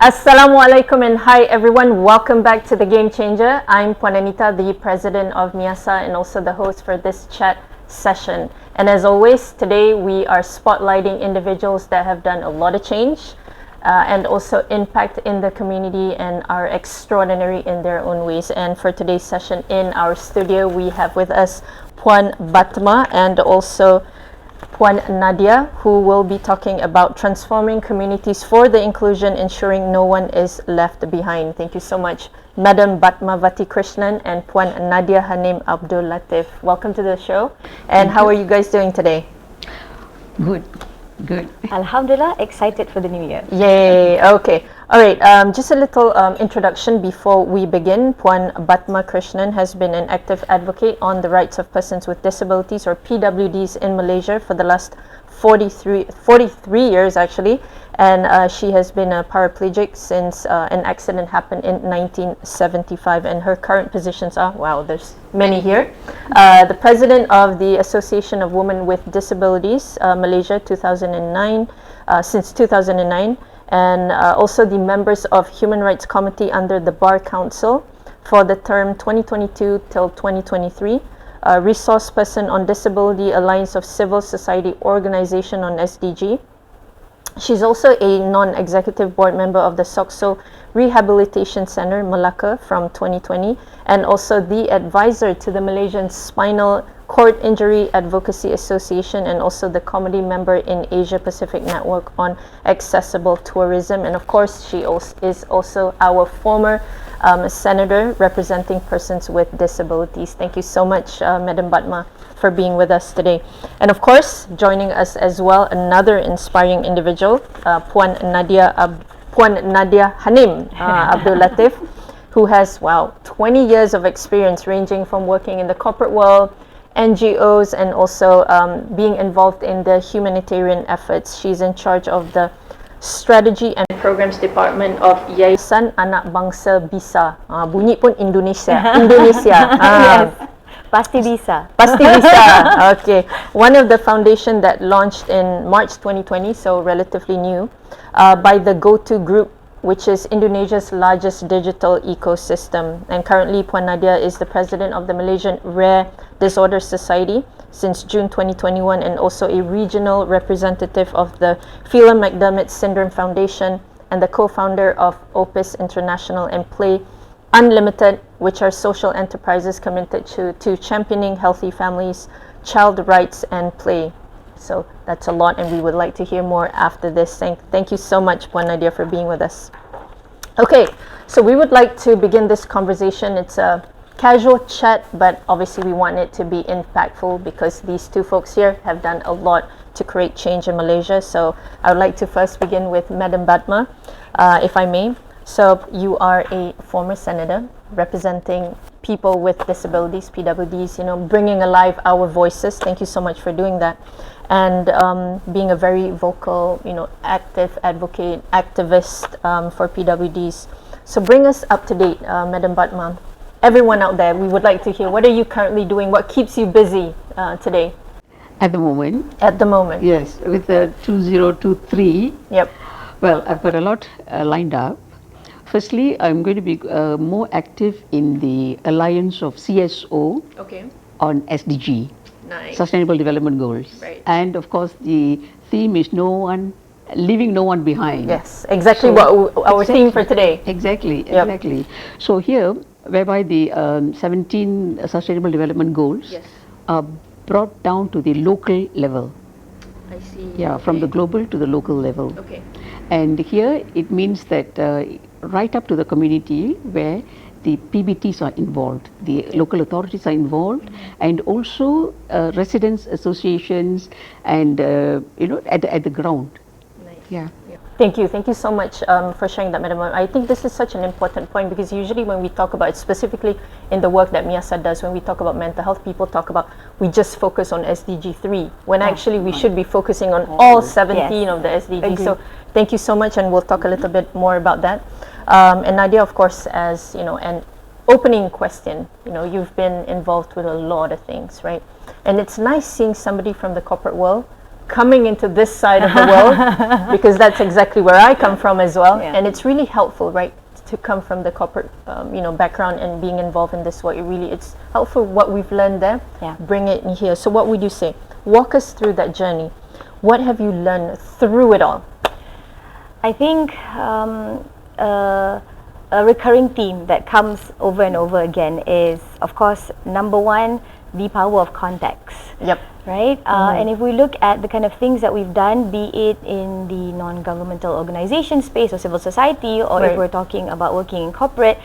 Assalamualaikum and hi everyone, welcome back to the Game Changer. I'm Puan Anita, the President of MIASA and also the host for this chat session. And as always, today we are spotlighting individuals that have done a lot of change and also impact in the community and are extraordinary in their own ways. And for today's session in our studio, we have with us Puan Bathma and also Puan Nadiah, who will be talking about transforming communities for the inclusion, ensuring no one is left behind. Thank you so much, Madam Bathmavathi Krishnan and Puan Nadiah Hanim Abdul Latiff. Welcome to the show. And how are you guys doing today? Good. Alhamdulillah, excited for the new year. Yay, okay. All right, just a little introduction before we begin. Puan Bathma Krishnan has been an active advocate on the rights of persons with disabilities, or PWDs, in Malaysia for the last 43 years actually, and she has been a paraplegic since an accident happened in 1975, and her current positions are, wow, there's many here, the President of the Association of Women with Disabilities Malaysia 2009, since 2009, and also the members of Human Rights Committee under the Bar Council for the term 2022 till 2023, resource person on Disability Alliance of Civil Society Organization on SDG. She's also a non-executive board member of the SOCSO Rehabilitation Center, Malacca, from 2020, and also the advisor to the Malaysian Spinal Cord Injury Advocacy Association, and also the committee member in Asia Pacific Network on Accessible Tourism. And of course, she is also our former senator representing persons with disabilities. Thank you so much, Madam Bathma, for being with us today. And of course, joining us as well, another inspiring individual, Puan Nadiah Hanim Abdul Latiff, who has, 20 years of experience ranging from working in the corporate world, NGOs, and also being involved in the humanitarian efforts. She's in charge of the Strategy and Programs Department of Yayasan Anak Bangsa Bisa. Bunyi pun Indonesia. Yes, pasti bisa. Pasti bisa. Okay. One of the foundation that launched in March 2020, so relatively new, by the GoTo Group, which is Indonesia's largest digital ecosystem. And currently, Puan Nadiah is the president of the Malaysian Rare Disorders Society since June 2021, and also a regional representative of the Phelan-McDermott Syndrome Foundation, and the co-founder of Opus International and Play Unlimited, which are social enterprises committed to championing healthy families, child rights, and play. So that's a lot, and we would like to hear more after this. Thank you so much, Puan Nadiah, for being with us. Okay, so we would like to begin this conversation. It's a casual chat, but obviously we want it to be impactful because these two folks here have done a lot to create change in Malaysia. So I would like to first begin with Madam Bathma, if I may. So you are a former senator representing people with disabilities, PWDs, bringing alive our voices. Thank you so much for doing that. And being a very vocal, active advocate, activist for PWDs. So bring us up to date, Madam Bathma. Everyone out there, we would like to hear, what are you currently doing? What keeps you busy today? At the moment? At the moment. Yes, with the 2023. Yep. Well, I've got a lot lined up. Firstly, I'm going to be more active in the alliance of CSO on SDG, Nice. Sustainable Development Goals. Right. And of course, the theme is leaving no one behind. Yes, exactly what our theme for today. Exactly. Yep. So here, whereby the 17 Sustainable Development Goals are brought down to the local level. I see. Yeah, from the global to the local level. Okay. And here it means that right up to the community where the PBTs are involved, the local authorities are involved, and also residents associations, and at the ground. Nice. Yeah. Thank you so much for sharing that, Madam. I think this is such an important point because usually when we talk about it, specifically in the work that MIASA does, when we talk about mental health, people talk about we just focus on SDG 3, when actually we should be focusing on all 17 of the SDGs. So thank you so much, and we'll talk a little bit more about that. And Nadiah, of course, as an opening question, you've been involved with a lot of things, right? And it's nice seeing somebody from the corporate world coming into this side of the world, because that's exactly where I come from as well. Yeah. And it's really helpful, right, to come from the corporate background and being involved in this work. It's helpful what we've learned there, Yeah. bring it in here. So what would you say? Walk us through that journey. What have you learned through it all? I think a recurring theme that comes over and over again is, of course, number one, the power of context. Yep. Right? And if we look at the kind of things that we've done, be it in the non-governmental organization space or civil society, or Right. if we're talking about working in corporate,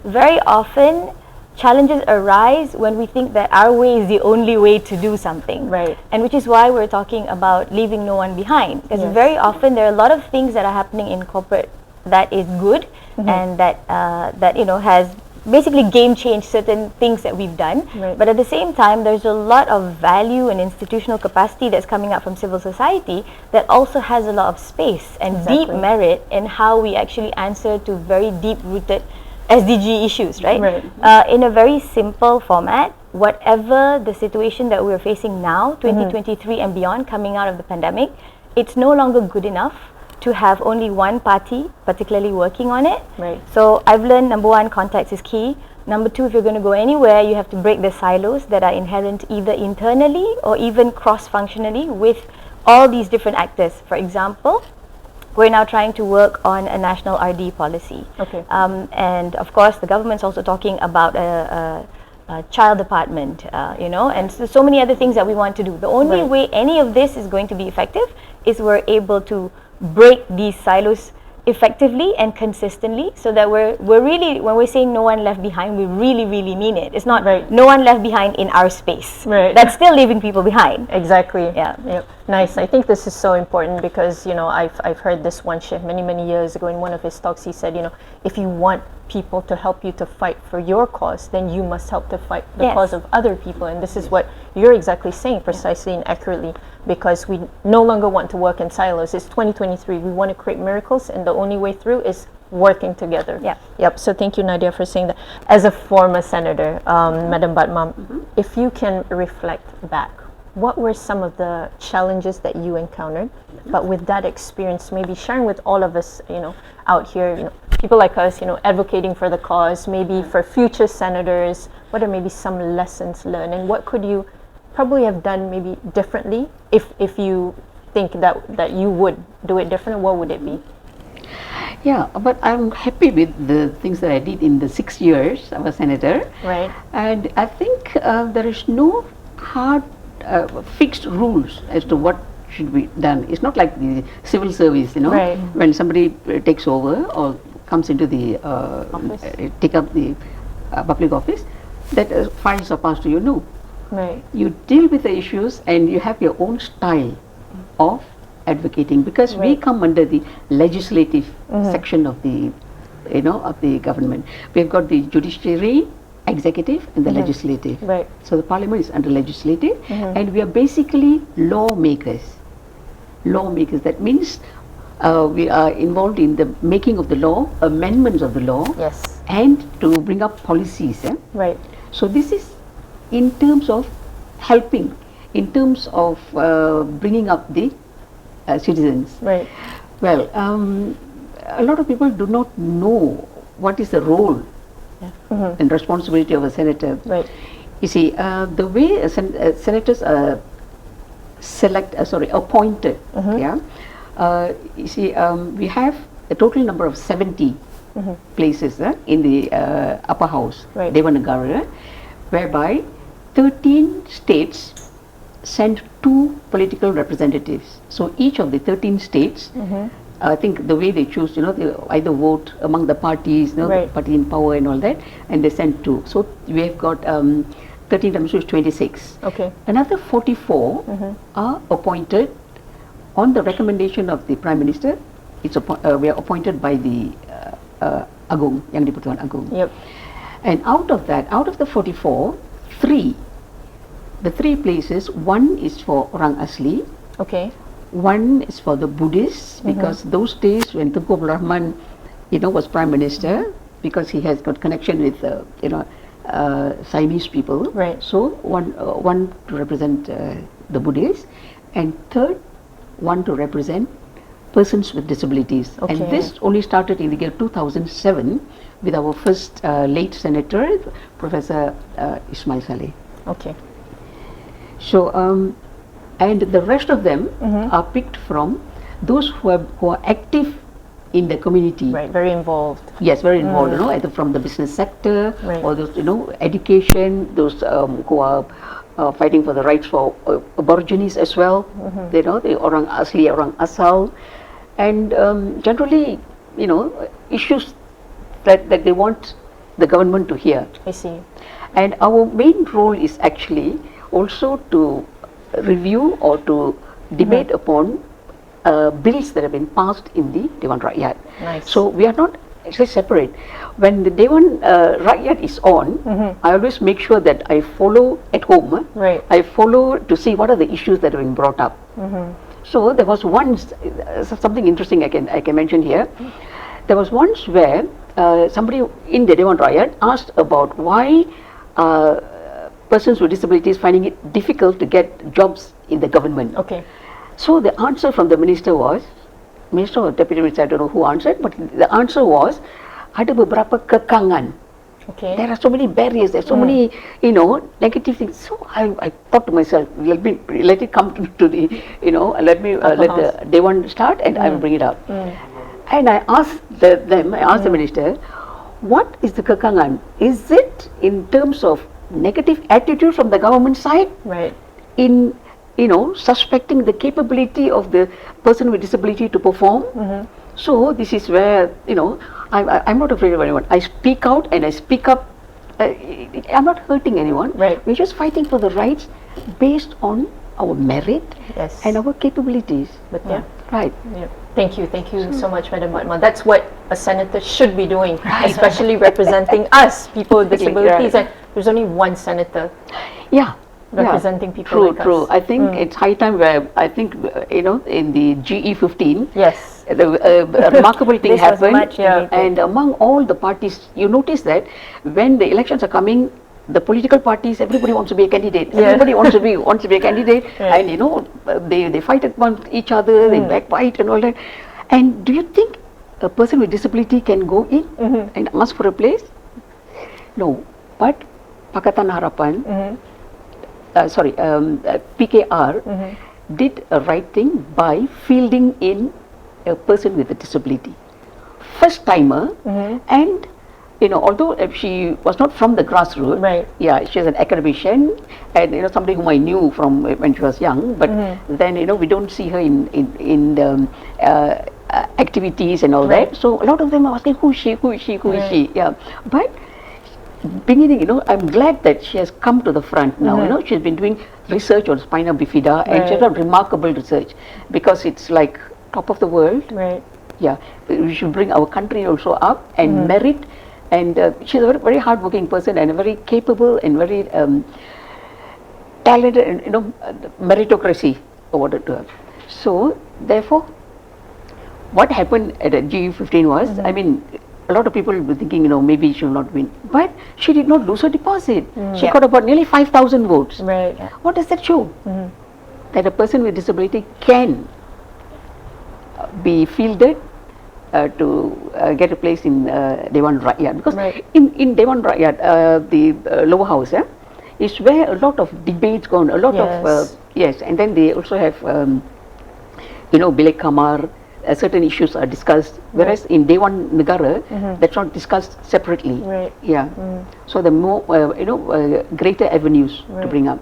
very often challenges arise when we think that our way is the only way to do something. Right. And which is why we're talking about leaving no one behind. Because Yes. very often there are a lot of things that are happening in corporate that is good and that has basically game changed certain things that we've done. Right. But at the same time, there's a lot of value and institutional capacity that's coming up from civil society that also has a lot of space and deep Exactly. merit in how we actually answer to very deep-rooted SDG issues, right? Right. In a very simple format, whatever the situation that we're facing now, 2023 and beyond, coming out of the pandemic, it's no longer good enough to have only one party particularly working on it. Right. So I've learned, number one, context is key. Number two, if you're going to go anywhere, you have to break the silos that are inherent either internally or even cross-functionally with all these different actors. For example, we're now trying to work on a national RD policy. Okay. And of course, the government's also talking about a child department, and so many other things that we want to do. The only Right. way any of this is going to be effective is we're able to break these silos effectively and consistently, so that we're really, when we're saying no one left behind, we really mean it. It's not Right. no one left behind in our space. Right. That's still leaving people behind. Exactly. Yeah. Yep. Nice. I think this is so important because I've heard this one chef many years ago in one of his talks. He said, if you want people to help you to fight for your cause, then you must help to fight the Yes. cause of other people. And this is what you're exactly saying, precisely and accurately, because we no longer want to work in silos. It's 2023. We want to create miracles, and the only way through is working together. Yeah. Yep. So thank you, Nadiah, for saying that. As a former senator, Madam Bathma, if you can reflect back, what were some of the challenges that you encountered? But with that experience, maybe sharing with all of us, out here, people like us, advocating for the cause, maybe for future senators, what are maybe some lessons learned, and what could you probably have done maybe differently if you think that you would do it different? What would it be? Yeah, but I'm happy with the things that I did in the 6 years I was senator. Right. And I think there is no hard fixed rules as to what should be done. It's not like the civil service, Right. when somebody takes over or comes into the Office. take up the public office, that files are passed to you. No, Right. you deal with the issues and you have your own style of advocating, because we Right. come under the legislative section of the of the government. We've got the judiciary, executive and the legislative. Right. So the parliament is under legislative and we are basically lawmakers. That means we are involved in the making of the law, amendments of the law, Yes. and to bring up policies. Right. So this is in terms of helping, in terms of bringing up the citizens. Right. Well, a lot of people do not know what is the role and responsibility of a senator. Right. You see, the way senators are appointed, you see, we have a total number of 70 places in the upper house, Right. Devanagara, whereby 13 states send 2 political representatives. So each of the 13 states, I think the way they choose, they either vote among the parties, Right. the party in power and all that, and they send 2. So we have got 13 times 2 is 26. Okay. Another 44 are appointed on the recommendation of the Prime Minister. We are appointed by the Agung, Yang di-Pertuan Agung. Yep. And out of the 44, 3 places, one is for orang asli, Okay. one is for the Buddhists, because those days when Tunku Abdul Rahman, was Prime Minister, because he has got connection with, Siamese people. Right. So one to represent the Buddhists, and third one to represent persons with disabilities. And Okay. this only started in the year 2007 with our first late senator, Professor Ismail Saleh. Okay. So, and the rest of them are picked from those who are active in the community. Right. Very involved. Yes, very involved, you know, either from the business sector Right. or those, you know, education, those who are fighting for the rights for Aborigines as well, you know, the orang asli, orang asal, and generally, you know, issues that they want the government to hear. I see. And our main role is actually also to review or to debate upon bills that have been passed in the Dewan Rakyat. Nice. So we are not actually separate. When the Dewan Rakyat is on, I always make sure that I follow at home. Right. I follow to see what are the issues that are being brought up. So there was once something interesting I can mention here. There was once where somebody in the Dewan Rakyat asked about why persons with disabilities finding it difficult to get jobs in the government. Okay. So the answer from the minister or deputy minister, I don't know who answered, but the answer was, ada beberapa kekangan. Okay. There are so many barriers, there are so many, you know, negative things. So I thought to myself, let it come to the, you know, let the Dewan start and I will bring it up. And I asked the minister, what is the kekangan? Is it in terms of negative attitude from the government side? Right. In, you know, suspecting the capability of the person with disability to perform. So this is where, you know, I'm not afraid of anyone. I speak out and I speak up. I'm not hurting anyone. Right. We're just fighting for the rights based on our merit Yes. and our capabilities. But yeah. Right. Yeah. Thank you so much, Madam Bathma. That's what a senator should be doing, especially representing us, people with disabilities. Right. And there's only one senator Yeah. representing people True, like true. us. I think it's high time where I think, you know, in the GE15, Yes. a remarkable thing This was happened, much debated. and among all the parties, you notice that when the elections are coming, the political parties, everybody wants to be a candidate. Yeah. Everybody wants to be a candidate, Right. and you know, they fight among each other, they backbite and all that. And do you think a person with disability can go in and ask for a place? No, but Pakatan Harapan, PKR did a right thing by fielding in a person with a disability, first timer, and you know, although she was not from the grassroots, Right. yeah, she's an academician, and you know, somebody whom I knew from when she was young, but then you know, we don't see her in the activities and all Right. that. So a lot of them are asking, who is she? Right. Yeah, but beginning, you know, I'm glad that she has come to the front now. You know, she's been doing research on spina bifida, and she's Right. done remarkable research because it's like top of the world. Right. Yeah, we should bring our country also up and merit. And she's a very, very hardworking person and a very capable and very talented, and you know, meritocracy awarded to her. So therefore, what happened at GE15 was, I mean, a lot of people were thinking, you know, maybe she will not win, but she did not lose her deposit. She Yeah. got about nearly 5,000 votes. Right. What does that show? That a person with disability can be fielded to get a place in Dewan Rakyat, because Right. in Dewan Rakyat, the lower house, is where a lot of debates go on, a lot of Yes. and then they also have you know, Bilik Kamar, certain issues are discussed, whereas in Dewan Negara, that's not discussed separately. Right. Yeah. So the more you know, greater avenues to Right. bring up.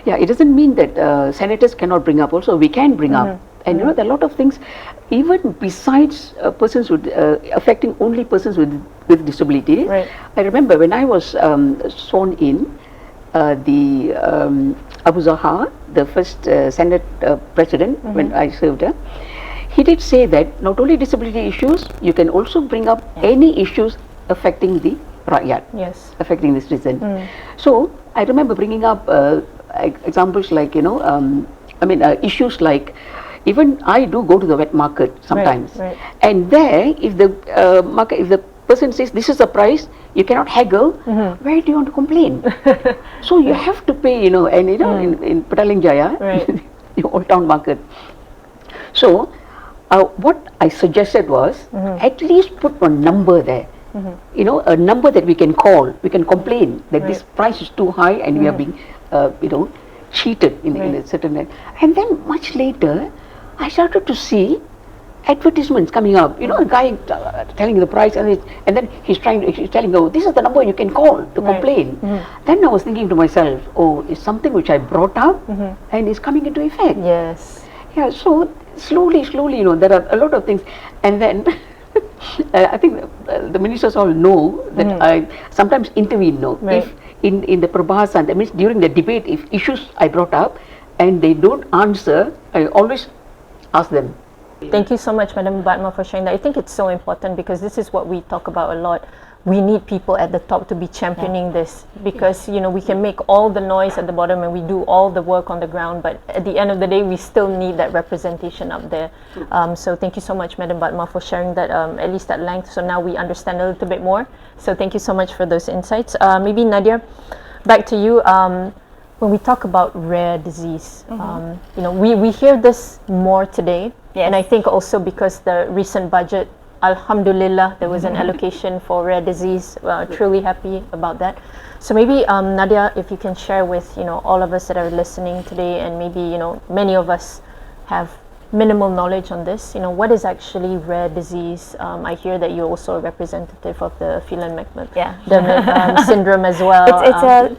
Yeah, it doesn't mean that senators cannot bring up. Also, we can bring up. And you know, there are a lot of things, even besides persons with affecting only persons with disabilities. Right. I remember when I was sworn in, the Abu Zahar, the first Senate president, when I served, he did say that not only disability issues, you can also bring up any issues affecting the rakyat, Yes. affecting the citizen. So I remember bringing up examples like, you know, I mean, issues like, even I do go to the wet market sometimes, right. and there, if the if the person says this is the price, you cannot haggle. Where do you want to complain? So you have to pay, you know, and you know, in Petaling Jaya, Right. the Old Town Market, So, what I suggested was at least put a number there. You know, a number that we can call, we can complain that this price is too high and we are being, you know, cheated in a certain way. And then much later, I started to see advertisements coming up. You know, a guy telling the price, and then he's telling, oh, this is the number you can call to complain. Then I was thinking to myself, oh, it's something which I brought up and is coming into effect. Yes. Yeah, so slowly, you know, there are a lot of things. And then I think the ministers all know that I sometimes intervene. If in the Prabhasa, that means during the debate, if issues I brought up and they don't answer, I always ask them. Thank you so much, Madam Bathma, for sharing that. I think it's so important because this is what we talk about a lot. We need people at the top to be championing this, because you know, we can make all the noise at the bottom and we do all the work on the ground, but at the end of the day we still need that representation up there. So thank you so much, Madam Bathma, for sharing that at least at length, so now we understand a little bit more. So thank you so much for those insights. Maybe Nadiah, back to you. When we talk about rare disease, you know, we hear this more today, and I think also because the recent budget, Alhamdulillah, there was an allocation for rare disease. Truly happy about that. So maybe Nadiah, if you can share with, you know, all of us that are listening today, and maybe, you know, many of us have minimal knowledge on this, you know, what is actually rare disease? I hear that you're also a representative of the Phelan-McDermid syndrome as well.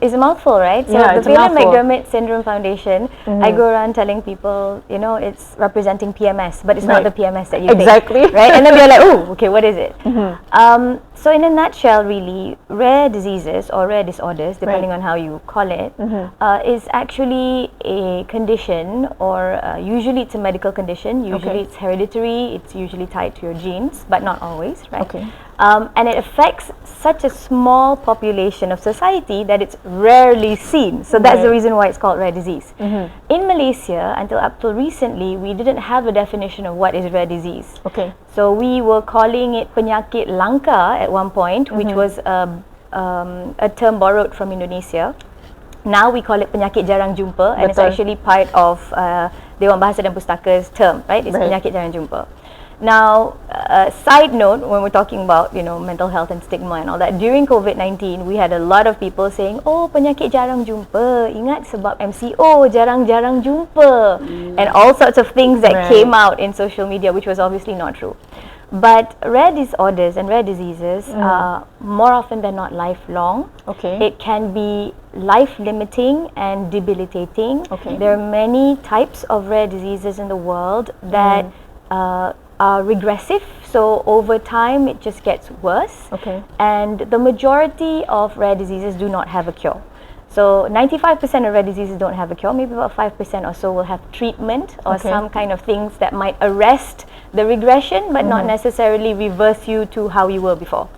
It's a mouthful, right? So yeah, the Phelan-McDermid Syndrome Foundation, I go around telling people, you know, it's representing PMS, but it's not the PMS that you think, right? And then they're like, oh, okay, what is it? So in a nutshell, really, rare diseases or rare disorders, depending on how you call it, is actually a condition, or usually it's a medical condition. Usually it's hereditary, it's usually tied to your genes, but not always, right? And it affects such a small population of society that it's rarely seen. So that's the reason why it's called rare disease. In Malaysia, until up till recently, we didn't have a definition of what is rare disease. So we were calling it penyakit langka at one point, which was a term borrowed from Indonesia. Now we call it penyakit jarang jumpa, and it's actually part of Dewan Bahasa dan Pustaka's term, right? It's penyakit jarang jumpa. Now, side note, when we're talking about, you know, mental health and stigma and all that, during COVID-19, we had a lot of people saying, oh, penyakit jarang jumpa, ingat sebab MCO, jarang-jarang jumpa, and all sorts of things that came out in social media, which was obviously not true. But rare disorders and rare diseases are more often than not lifelong. It can be life-limiting and debilitating. There are many types of rare diseases in the world that are regressive, so over time it just gets worse. And the majority of rare diseases do not have a cure. So 95% of rare diseases don't have a cure. Maybe about 5% or so will have treatment or some kind of things that might arrest the regression, but not necessarily reverse you to how you were before.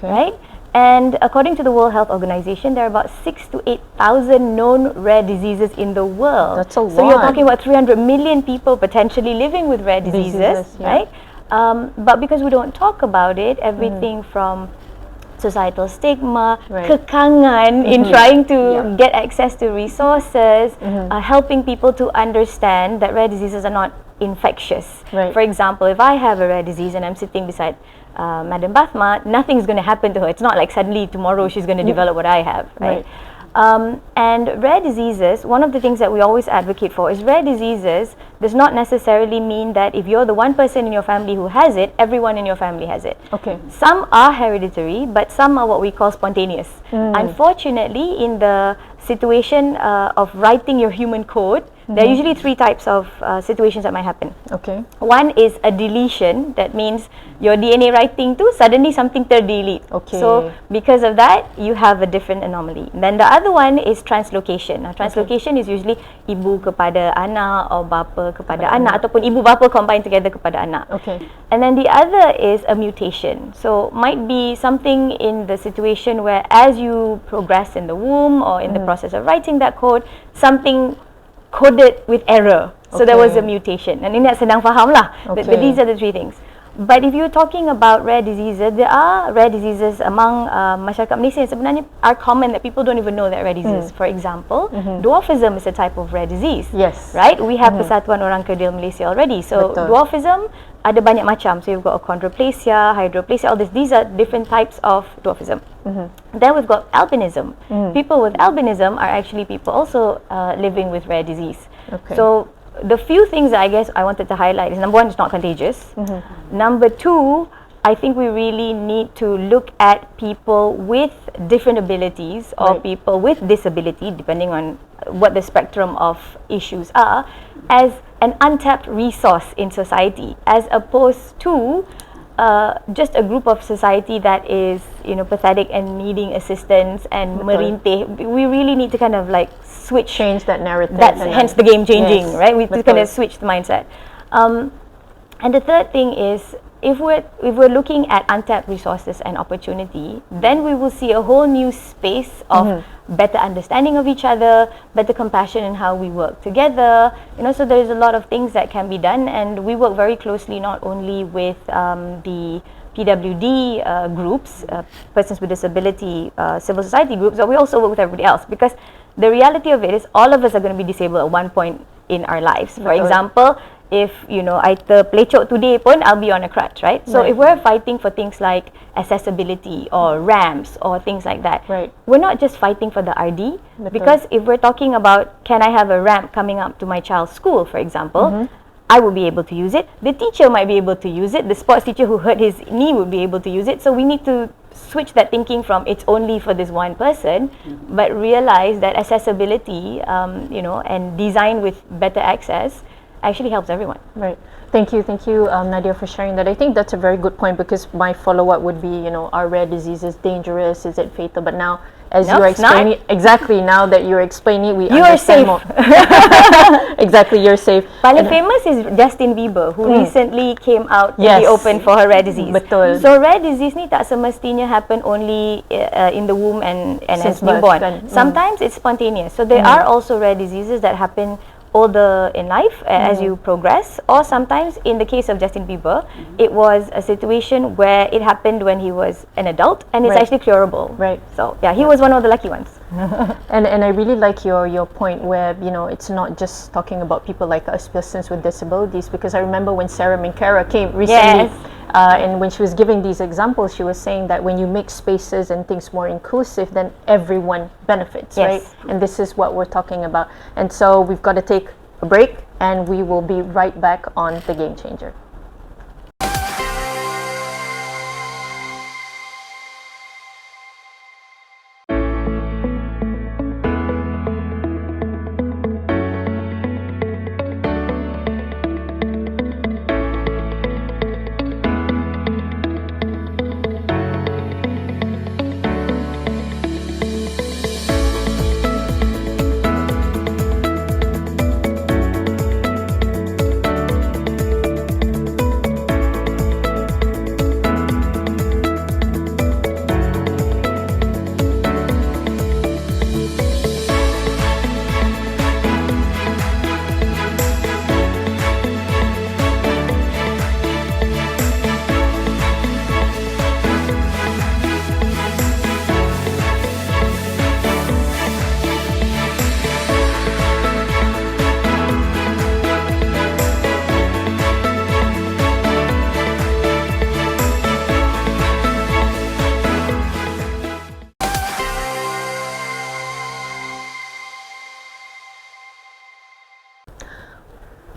Right? And according to the World Health Organization, there are about 6,000 to 8,000 known rare diseases in the world. That's a lot. So you're talking about 300 million people potentially living with rare diseases, right? But because we don't talk about it, everything from societal stigma, kekangan in trying to get access to resources, helping people to understand that rare diseases are not infectious. For example, if I have a rare disease and I'm sitting beside Madam Bathma, nothing's going to happen to her. It's not like suddenly tomorrow she's going to develop what I have, right? And rare diseases, one of the things that we always advocate for is rare diseases does not necessarily mean that if you're the one person in your family who has it, everyone in your family has it. Some are hereditary, but some are what we call spontaneous. Unfortunately, in the situation of writing your human code, there are usually three types of situations that might happen. One is a deletion. That means your DNA writing too, suddenly something delete. So because of that, you have a different anomaly. Then the other one is translocation. Now translocation is usually ibu kepada anak or bapa kepada anak, ataupun ibu bapa combined together kepada anak. And then the other is a mutation. So might be something in the situation where as you progress in the womb or in the process of writing that code, something coded with error. So there was a mutation. And ini nak senang faham lah. But these are the three things. But if you're talking about rare diseases, there are rare diseases among masyarakat Malaysia yang sebenarnya are common that people don't even know that rare diseases. For example, dwarfism is a type of rare disease. Yes. Right? We have Persatuan Orang Kerdil Malaysia already. So Betul. dwarfism ada banyak macam. So you've got achondroplasia, hydroplasia, all this. These are different types of dwarfism. Then we've got albinism. People with albinism are actually people also living with rare disease. Okay. So the few things that I guess I wanted to highlight is, number one, it's not contagious. Number two, I think we really need to look at people with different abilities or people with disability, depending on what the spectrum of issues are, as an untapped resource in society, as opposed to just a group of society that is, pathetic and needing assistance and merintih. We really need to kind of like change that narrative. That's hence the game changing, Yes, right? We just kind of betul. switch the mindset. And the third thing is, if we're looking at untapped resources and opportunity, then we will see a whole new space of better understanding of each other, better compassion in how we work together. So there's a lot of things that can be done, and we work very closely not only with the PWD groups, persons with disability, civil society groups, but we also work with everybody else, because the reality of it is all of us are going to be disabled at one point in our lives. For example, if I terpelecok today pun, I'll be on a crutch, right? So if we're fighting for things like accessibility or ramps or things like that, we're not just fighting for the RD, because if we're talking about, can I have a ramp coming up to my child's school, for example, I will be able to use it. The teacher might be able to use it. The sports teacher who hurt his knee would be able to use it. So we need to switch that thinking from it's only for this one person, but realize that accessibility, and design with better access actually helps everyone. Right. Thank you, Nadiah, for sharing that. I think that's a very good point, because my follow-up would be, are rare diseases dangerous? Is it fatal? But now, as No, you're it's not. explaining, exactly now that you're explaining, we You are understand safe. more. Exactly, you're safe. Paling famous is Justin Bieber, who recently came out in Yes. the open for her rare disease. Betul. So rare disease ni tak semestinya happen only in the womb and Since as birth, newborn. kan? Sometimes it's spontaneous. So there are also rare diseases that happen older in life as you progress, or sometimes in the case of Justin Bieber, it was a situation where it happened when he was an adult and it's actually curable. Right. So yeah, he was one of the lucky ones. And I really like your point where it's not just talking about people like us, persons with disabilities, because I remember when Sarah Minkara came recently, and when she was giving these examples, she was saying that when you make spaces and things more inclusive, then everyone benefits, right? And this is what we're talking about. And so we've got to take a break, and we will be right back on The Game Changer.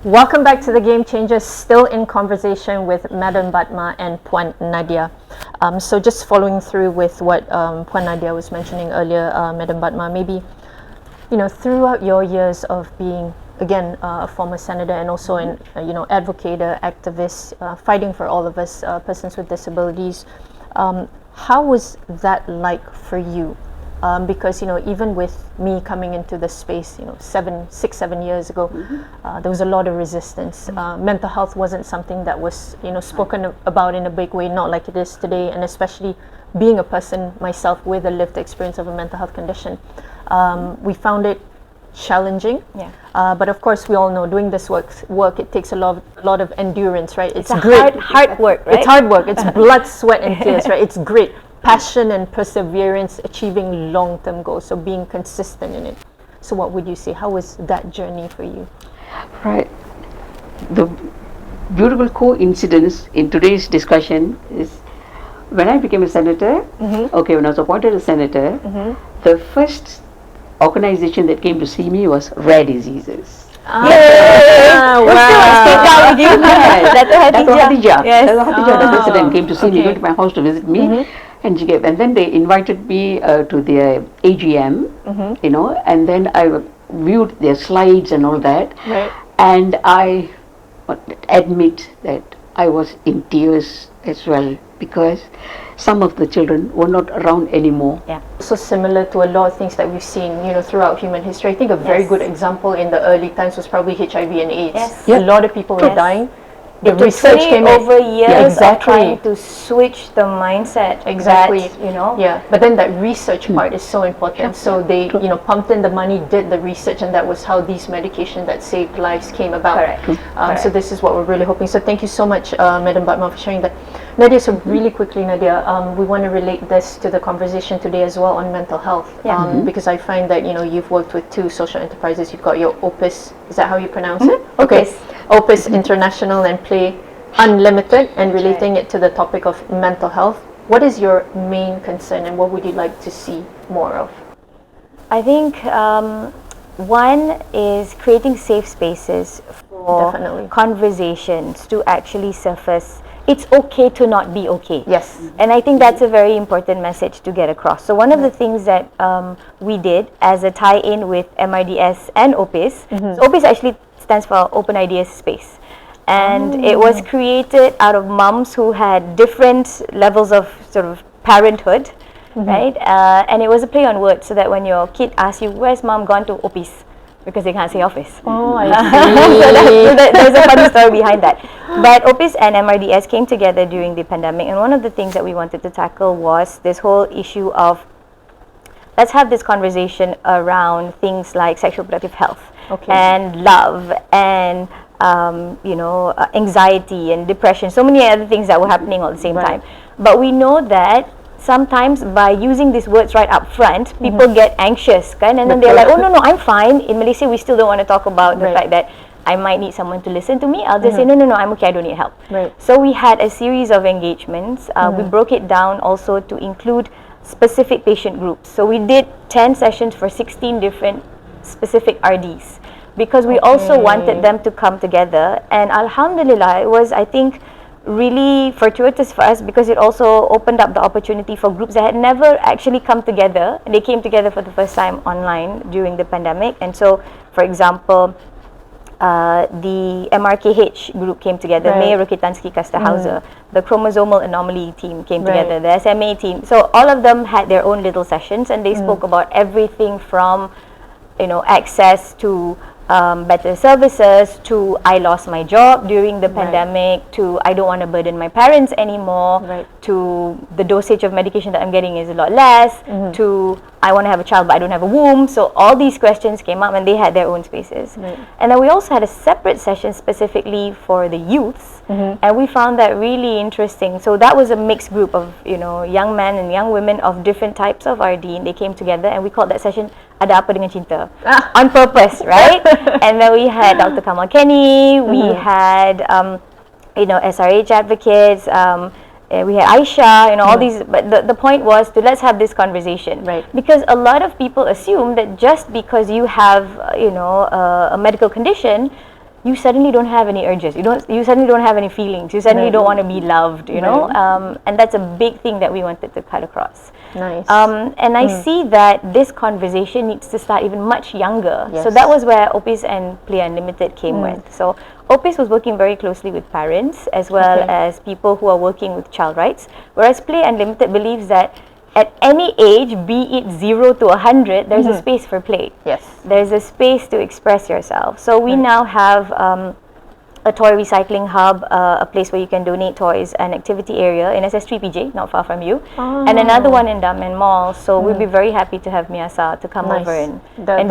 Welcome back to The Game Changers, still in conversation with Madam Batma and Puan Nadiah. So just following through with what Puan Nadiah was mentioning earlier, Madam Batma, maybe, throughout your years of being, again, a former senator and also an, advocate, activist, fighting for all of us, persons with disabilities, how was that like for you? Because even with me coming into this space 6-7 years ago, there was a lot of resistance. Mental health wasn't something that was spoken about in a big way, not like it is today, and especially being a person myself with a lived experience of a mental health condition, we found it challenging. Yeah. But of course, we all know doing this work it takes a lot of endurance, right? It's hard work, right? It's hard work. It's blood, sweat, and tears, right? It's grit, passion, and perseverance, achieving long-term goals. So being consistent in it. So what would you say? How was that journey for you? Right. The beautiful coincidence in today's discussion is when I became a senator, okay, when I was appointed a senator, the first organization that came to see me was Rare Diseases. Wow. With you. Dr. Khadijah. Yes. Dr. Khadijah, the president, came to see me, came to my house to visit me, and she gave, and then they invited me to their AGM, you know, and then I viewed their slides and all that, Right. and I admit that I was in tears as well, because some of the children were not around anymore. Yeah. So similar to a lot of things that we've seen, you know, throughout human history. I think a very good example in the early times was probably HIV and AIDS. Yes. A lot of people were dying. The It took research came in. over years of trying exactly. to switch the mindset. Exactly. That, you know. Yeah, but then that research part is so important. So they, you know, pumped in the money, did the research, and that was how these medications that saved lives came about. Correct. So this is what we're really hoping. So thank you so much, Madam Bathmavathi, for sharing that. Nadiah, so really quickly, Nadiah, we want to relate this to the conversation today as well on mental health. Because I find that, you know, you've worked with two social enterprises. You've got your Opus, is that how you pronounce it? Okay. Opus International and Play Unlimited, and relating it to the topic of mental health. What is your main concern and what would you like to see more of? I think one is creating safe spaces for conversations to actually surface. It's okay to not be okay. Yes. And I think that's a very important message to get across. So one of the things that we did as a tie-in with MRDS and OPIS, so OPIS actually stands for Open Ideas Space. And it was created out of mums who had different levels of sort of parenthood, right? And it was a play on words, so that when your kid asks you, where's mom gone to Opis? Because they can't say office. Oh, I see. so there's a funny story behind that. But Opis and MRDS came together during the pandemic, and one of the things that we wanted to tackle was this whole issue of, let's have this conversation around things like sexual reproductive health and love and you know, anxiety and depression, so many other things that were happening all at the same time. But we know that sometimes by using these words right up front, people get anxious, and then they're like, oh no, I'm fine. In Malaysia, we still don't want to talk about the fact that I might need someone to listen to me. I'll just say, no, I'm okay, I don't need help. So we had a series of engagements. We broke it down also to include specific patient groups. So we did 10 sessions for 16 different specific RDs, because we also wanted them to come together. And alhamdulillah, it was, I think, really fortuitous for us, because it also opened up the opportunity for groups that had never actually come together. They came together for the first time online during the pandemic. And so, for example, the MRKH group came together, May Rokitansky Kasterhauser, the chromosomal anomaly team came together, the SMA team. So all of them had their own little sessions, and they spoke about everything from, you know, access to better services, to I lost my job during the pandemic, to I don't want to burden my parents anymore, to the dosage of medication that I'm getting is a lot less, to I want to have a child but I don't have a womb. So all these questions came up, and they had their own spaces. And then we also had a separate session specifically for the youths, and we found that really interesting. So that was a mixed group of, you know, young men and young women of different types of RD, and they came together, and we called that session Ada Apa Dengan Cinta, on purpose, right? And then we had Dr. Kamal Kenny, we had you know, SRH advocates, we had Aisha, you know, all these. But the point was to let's have this conversation, because a lot of people assume that just because you have you know, a medical condition, you suddenly don't have any urges, you suddenly don't have any feelings, you suddenly don't want to be loved, you know. And that's a big thing that we wanted to cut across. And I see that this conversation needs to start even much younger. So that was where Opis and Play Unlimited came with. So Opis was working very closely with parents as well as people who are working with child rights, whereas Play Unlimited believes that at any age, be it 0 to 100, there's a space for play. There's a space to express yourself. So we now have a toy recycling hub, a place where you can donate toys, an activity area in SS3PJ, not far from you, and another one in Damen Mall. So we'll be very happy to have MIASA to come over and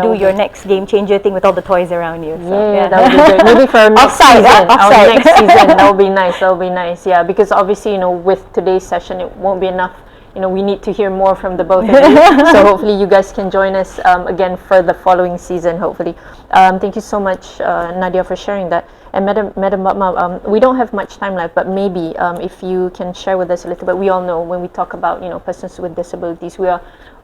do your next game changer thing with all the toys around you. So, yeah, that would be great. Maybe for our next Offside, season. Our offside. next season, that would be nice. That would be nice. Yeah, because obviously, with today's session, it won't be enough. We need to hear more from the both of you. So hopefully you guys can join us again for the following season, hopefully. Thank you so much, Nadiah, for sharing that. And Madam Batma, we don't have much time left, but maybe if you can share with us a little bit. We all know when we talk about, persons with disabilities, we are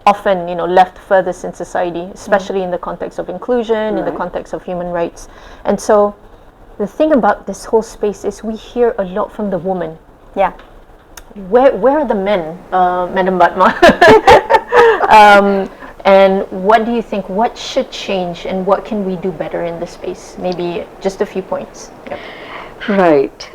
often, left furthest in society, especially in the context of inclusion, in the context of human rights. And so the thing about this whole space is we hear a lot from the woman. Yeah. Where are the men, Madam Batma? And what do you think? What should change, and what can we do better in this space? Maybe just a few points. Yep. Right.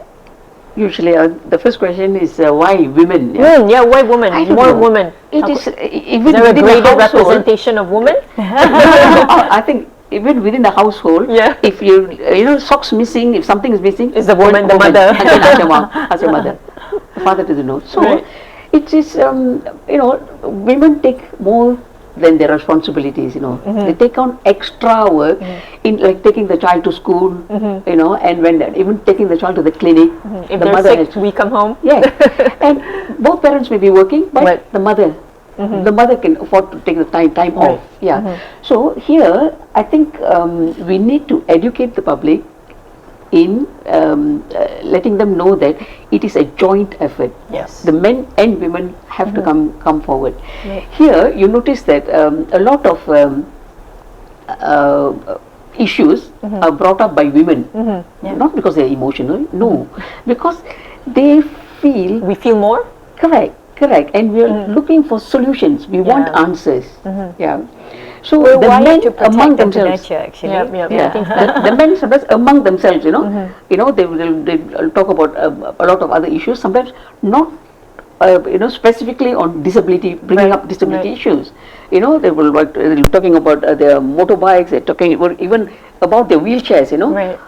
Usually, the first question is why women? Yeah, why women? I don't More know. women. It is even Is there a within greater the household. representation of women? I think even within the household, Yeah. if socks missing, if something is missing, Is the woman the woman. mother? And then ask your mother. The father doesn't know. So Right. it is, women take more than their responsibilities. They take on extra work in like taking the child to school. And when even taking the child to the clinic. If the they're mother sick, we come home. Yeah, and both parents may be working, but Right. the mother can afford to take the time off. Yeah. So here, I think we need to educate the public in letting them know that it is a joint effort. Yes. The men and women have to come forward. Right. Here, you notice that a lot of issues are brought up by women, not because they are emotional, no, because they feel We feel more? correct, and we are looking for solutions. We want Yeah. answers. Yeah. So We're the wired men to protect among and to themselves. nurture, actually. Yep. Yeah, I think the men sometimes among themselves, they'll talk about a lot of other issues. Sometimes not, specifically on disability, bringing Right, up disability right. issues. They will talking about their motorbikes. They're talking even about their wheelchairs. Right.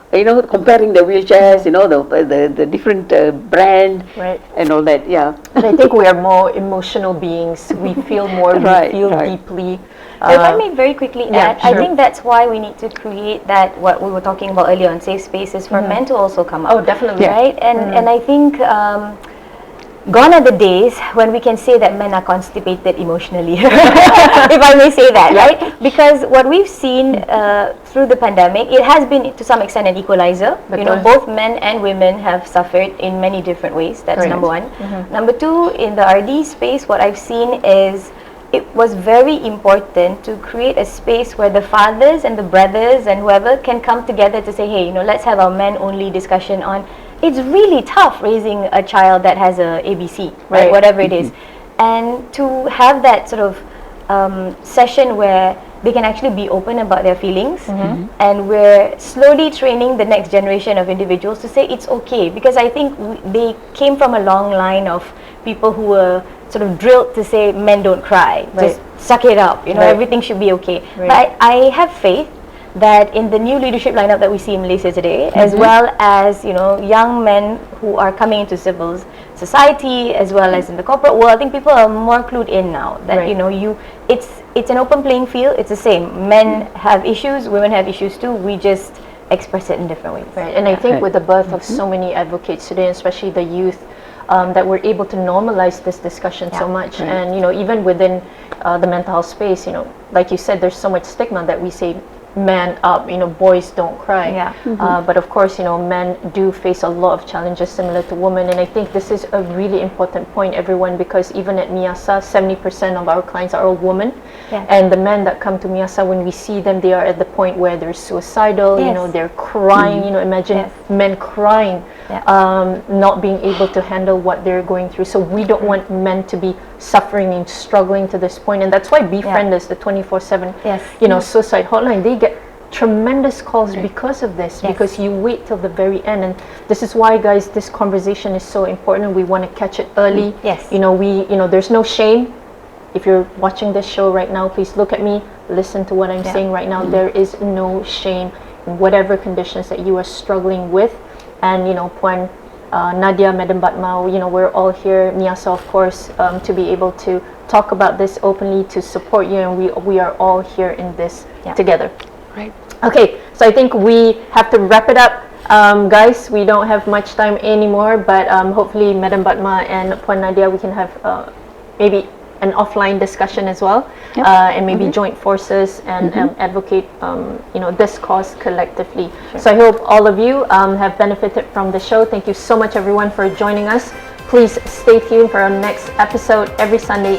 Comparing the wheelchairs. The different brand. Right. And all that. Yeah. But I think we are more emotional beings. We feel more, Right, we feel right. deeply. If I may very quickly yeah, add, I sure. think that's why we need to create that, what we were talking about earlier on, safe spaces for men to also come up. Oh, definitely. Yeah. Right? And I think gone are the days when we can say that men are constipated emotionally, if I may say that, right? Because what we've seen through the pandemic, it has been to some extent an equalizer. Betul. Both men and women have suffered in many different ways. That's Correct. number one. Number two, in the RD space, what I've seen is it was very important to create a space where the fathers and the brothers and whoever can come together to say, hey, let's have a men-only discussion on. It's really tough raising a child that has a ABC, right? Whatever it is, and to have that sort of session where they can actually be open about their feelings, and we're slowly training the next generation of individuals to say it's okay, because I think they came from a long line of people who were sort of drilled to say men don't cry, just suck it up, everything should be okay. But I have faith that in the new leadership lineup that we see in Malaysia today, as well as young men who are coming into civil society, as well as in the corporate world, I think people are more clued in now that it's an open playing field. It's the same. Men have issues, women have issues too. We just express it in different ways. Right, and I think with the birth of so many advocates today, especially the youth, that we're able to normalize this discussion so much, and even within the mental health space, like you said, there's so much stigma that we say man up, boys don't cry. But of course, men do face a lot of challenges similar to women, and I think this is a really important point, everyone, because even at MIASA, 70% of our clients are all women, and the men that come to MIASA, when we see them, they are at the point where they're suicidal, they're crying, imagine men crying, not being able to handle what they're going through. So we don't want men to be suffering and struggling to this point, and that's why Befriend Us, the 24/7 suicide hotline, they get tremendous calls because of this, because you wait till the very end. And this is why, guys, this conversation is so important. We want to catch it early. There's no shame. If you're watching this show right now, please look at me, listen to what I'm saying right now. There is no shame in whatever conditions that you are struggling with. and Puan Nadiah, Madam Batma, we're all here, MIASA of course, to be able to talk about this openly, to support you, and we are all here in this together. Right. Okay, so I think we have to wrap it up. Guys, we don't have much time anymore, but hopefully Madam Batma and Puan Nadiah, we can have maybe an offline discussion as well, and maybe joint forces and advocate this cause collectively. So I hope all of you have benefited from the show. Thank you so much everyone for joining us. Please stay tuned for our next episode every Sunday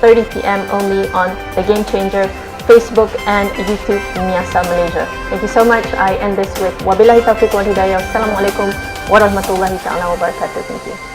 8:30 p.m. only on The Game Changer, Facebook and YouTube MIASA Malaysia. Thank you so much. I end this with wabillahi taufiq wal hidayah. Assalamualaikum warahmatullahi taala wabarakatuh. Thank you.